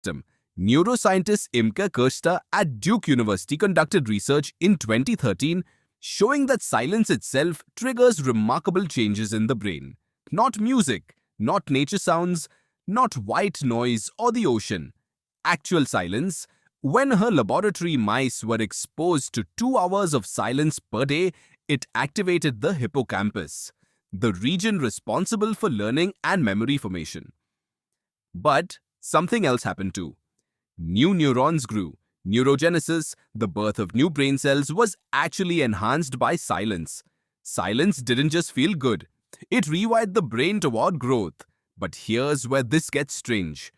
system. Neuroscientist Imke Kirsta at Duke University conducted research in 2013 showing that silence itself triggers remarkable changes in the brain. Not music, not nature sounds, not white noise or the ocean. Actual silence. When her laboratory mice were exposed to 2 hours of silence per day, it activated the hippocampus, the region responsible for learning and memory formation. But something else happened too. New neurons grew. Neurogenesis, the birth of new brain cells, was actually enhanced by silence. Silence didn't just feel good, it rewired the brain toward growth. But here's where this gets strange.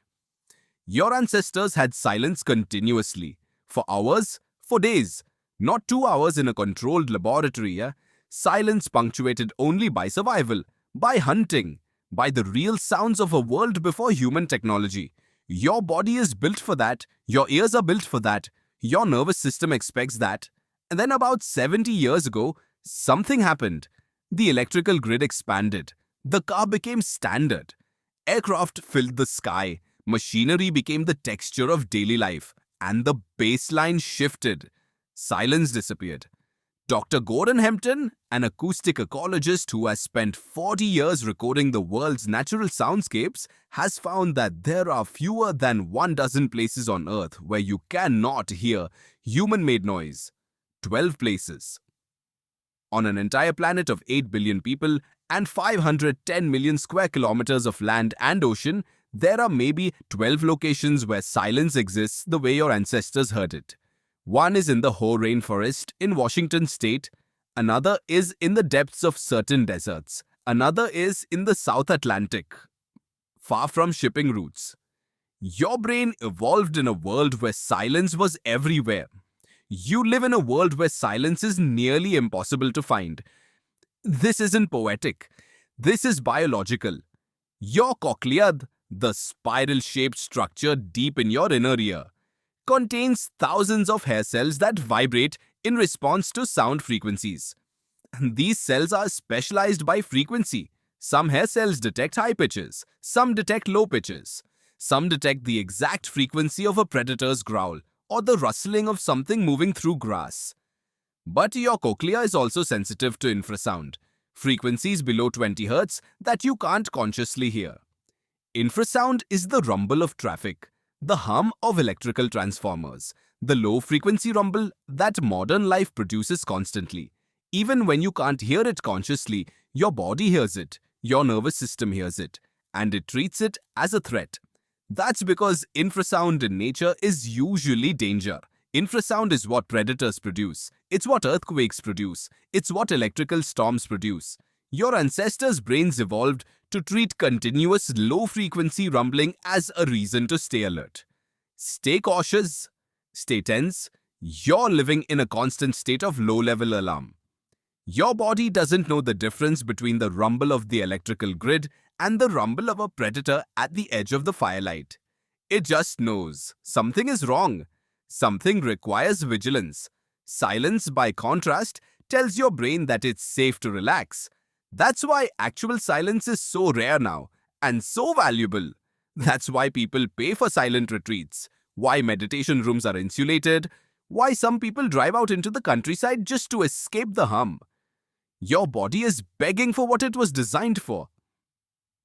Your ancestors had silence continuously. For hours, for days. Not 2 hours in a controlled laboratory. Silence punctuated only by survival, by hunting, by the real sounds of a world before human technology. Your body is built for that. Your ears are built for that. Your nervous system expects that. And then about 70 years ago, something happened. The electrical grid expanded. The car became standard. Aircraft filled the sky. Machinery became the texture of daily life. And the baseline shifted. Silence disappeared. Dr. Gordon Hempton, an acoustic ecologist who has spent 40 years recording the world's natural soundscapes, has found that there are fewer than 12 places on Earth where you cannot hear human-made noise. 12 places. On an entire planet of 8 billion people and 510 million square kilometers of land and ocean, there are maybe 12 locations where silence exists the way your ancestors heard it. One is in the Hoh rainforest in Washington state, another is in the depths of certain deserts, another is in the South Atlantic, far from shipping routes. Your brain evolved in a world where silence was everywhere. You live in a world where silence is nearly impossible to find. This isn't poetic. This is biological. Your cochlea, the spiral-shaped structure deep in your inner ear, contains thousands of hair cells that vibrate in response to sound frequencies. These cells are specialized by frequency. Some hair cells detect high pitches, some detect low pitches, some detect the exact frequency of a predator's growl or the rustling of something moving through grass. But your cochlea is also sensitive to infrasound, frequencies below 20 Hz that you can't consciously hear. Infrasound is the rumble of traffic, the hum of electrical transformers, the low-frequency rumble that modern life produces constantly. Even when you can't hear it consciously, your body hears it, your nervous system hears it, and it treats it as a threat. That's because infrasound in nature is usually danger. Infrasound is what predators produce. It's what earthquakes produce. It's what electrical storms produce. Your ancestors' brains evolved to treat continuous low-frequency rumbling as a reason to stay alert. Stay cautious, stay tense. You're living in a constant state of low-level alarm. Your body doesn't know the difference between the rumble of the electrical grid and the rumble of a predator at the edge of the firelight. It just knows something is wrong. Something requires vigilance. Silence, by contrast, tells your brain that it's safe to relax. That's why actual silence is so rare now and so valuable. That's why people pay for silent retreats, why meditation rooms are insulated, why some people drive out into the countryside just to escape the hum. Your body is begging for what it was designed for.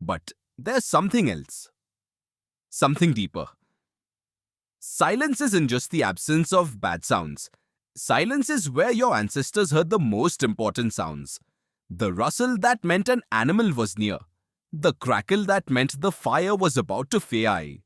But there's something else. Something deeper. Silence isn't just the absence of bad sounds. Silence is where your ancestors heard the most important sounds. The rustle that meant an animal was near. The crackle that meant the fire was about to fade.